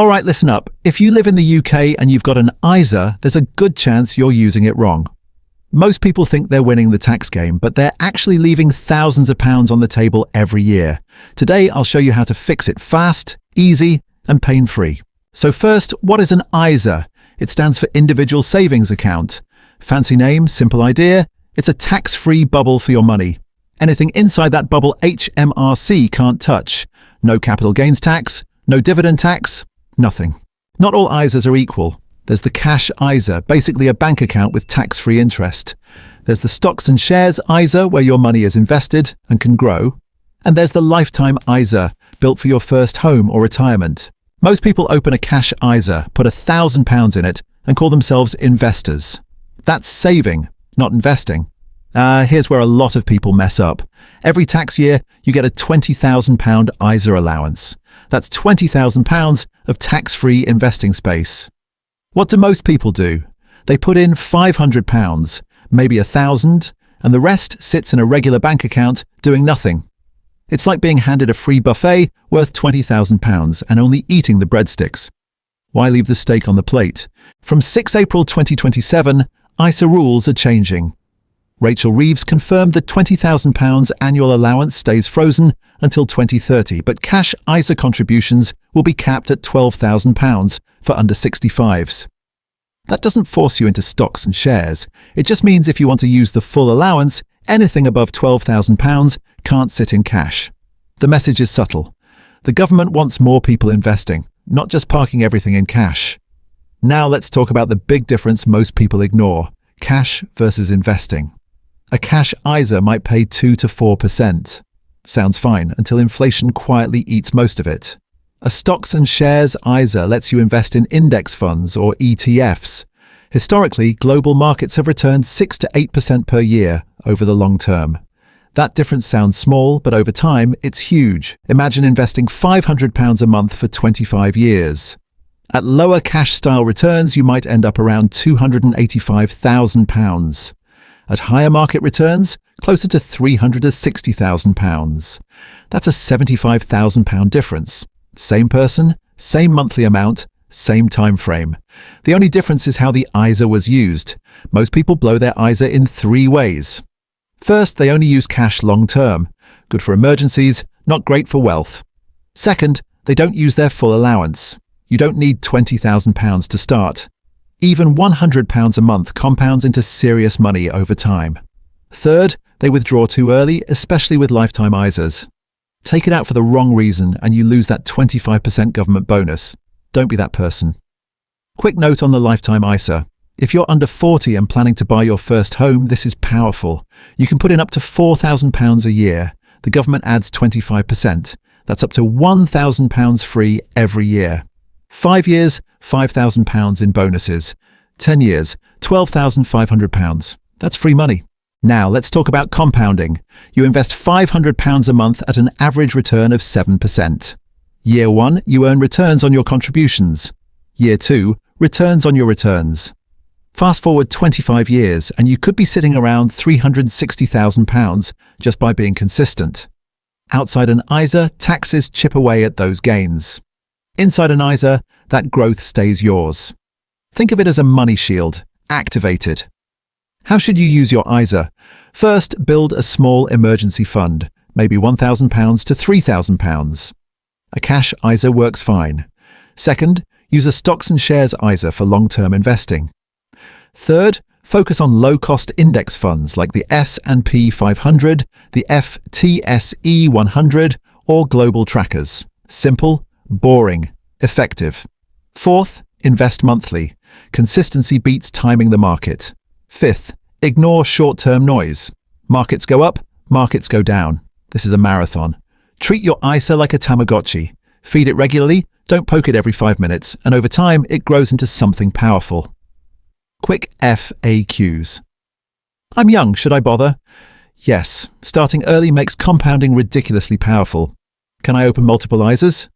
Alright, listen up. If you live in the UK and you've got an ISA, there's a good chance you're using it wrong. Most people think they're winning the tax game, but they're actually leaving thousands of pounds on the table every year. Today, I'll show you how to fix it fast, easy, and pain-free. So first, what is an ISA? It stands for Individual Savings Account. Fancy name, simple idea. It's a tax-free bubble for your money. Anything inside that bubble HMRC can't touch. No capital gains tax, no dividend tax, nothing. Not all ISAs are equal. There's the cash ISA, basically a bank account with tax-free interest. There's the stocks and shares ISA, where your money is invested and can grow. And there's the lifetime ISA, built for your first home or retirement. Most people open a cash ISA, put £1,000 in it, and call themselves investors. That's saving, not investing. Here's where a lot of people mess up. Every tax year, you get a £20,000 ISA allowance. That's £20,000 of tax-free investing space. What do most people do? They put in £500, maybe £1,000, and the rest sits in a regular bank account doing nothing. It's like being handed a free buffet worth £20,000 and only eating the breadsticks. Why leave the steak on the plate? From 6 April 2027, ISA rules are changing. Rachel Reeves confirmed that £20,000 annual allowance stays frozen until 2030, but cash ISA contributions will be capped at £12,000 for under 65s. That doesn't force you into stocks and shares. It just means if you want to use the full allowance, anything above £12,000 can't sit in cash. The message is subtle. The government wants more people investing, not just parking everything in cash. Now let's talk about the big difference most people ignore: cash versus investing. A cash ISA might pay 2 to 4%. Sounds fine until inflation quietly eats most of it. A stocks and shares ISA lets you invest in index funds or ETFs. Historically, global markets have returned 6 to 8% per year over the long term. That difference sounds small, but over time, it's huge. Imagine investing £500 a month for 25 years. At lower cash-style returns, you might end up around £285,000. At higher market returns, closer to £360,000. That's a £75,000 difference. Same person, same monthly amount, same time frame. The only difference is how the ISA was used. Most people blow their ISA in 3 ways. First, they only use cash long term. Good for emergencies, not great for wealth. Second, they don't use their full allowance. You don't need £20,000 to start. Even £100 a month compounds into serious money over time. Third, they withdraw too early, especially with lifetime ISAs. Take it out for the wrong reason and you lose that 25% government bonus. Don't be that person. Quick note on the lifetime ISA. If you're under 40 and planning to buy your first home, this is powerful. You can put in up to £4,000 a year. The government adds 25%. That's up to £1,000 free every year. 5 years, £5,000 in bonuses. 10 years, £12,500. That's free money. Now let's talk about compounding. You invest £500 a month at an average return of 7%. Year 1, you earn returns on your contributions. Year 2, returns on your returns. Fast forward 25 years and you could be sitting around £360,000 just by being consistent. Outside an ISA, taxes chip away at those gains. Inside an ISA, that growth stays yours. Think of it as a money shield. Activate it. How should you use your ISA? First, build a small emergency fund, maybe £1,000 to £3,000. A cash ISA works fine. Second, use a stocks and shares ISA for long-term investing. Third, focus on low-cost index funds like the S&P 500, the FTSE 100, or global trackers. Simple, boring, effective. Fourth, invest monthly. Consistency beats timing the market. Fifth, ignore short-term noise. Markets go up, markets go down. This is a marathon. Treat your ISA like a Tamagotchi. Feed it regularly, don't poke it every 5 minutes, and over time it grows into something powerful. Quick FAQs. I'm young, should I bother? Yes, starting early makes compounding ridiculously powerful. Can I open multiple ISAs?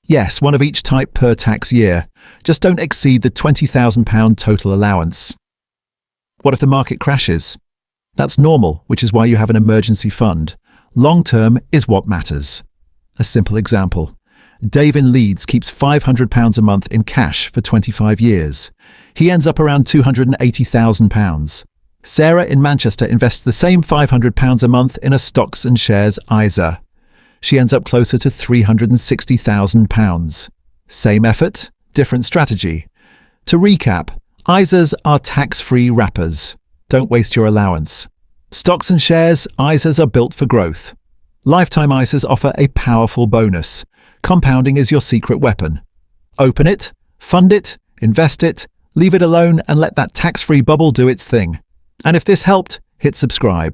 Yes, one of each type per tax year. Just don't exceed the £20,000 total allowance. What if the market crashes? That's normal, which is why you have an emergency fund. Long term is what matters. A simple example. Dave in Leeds keeps £500 a month in cash for 25 years. He ends up around £280,000. Sarah in Manchester invests the same £500 a month in a stocks and shares ISA. She ends up closer to £360,000. Same effort, different strategy. To recap, ISAs are tax-free wrappers. Don't waste your allowance. Stocks and shares, ISAs are built for growth. Lifetime ISAs offer a powerful bonus. Compounding is your secret weapon. Open it, fund it, invest it, leave it alone, and let that tax-free bubble do its thing. And if this helped, hit subscribe.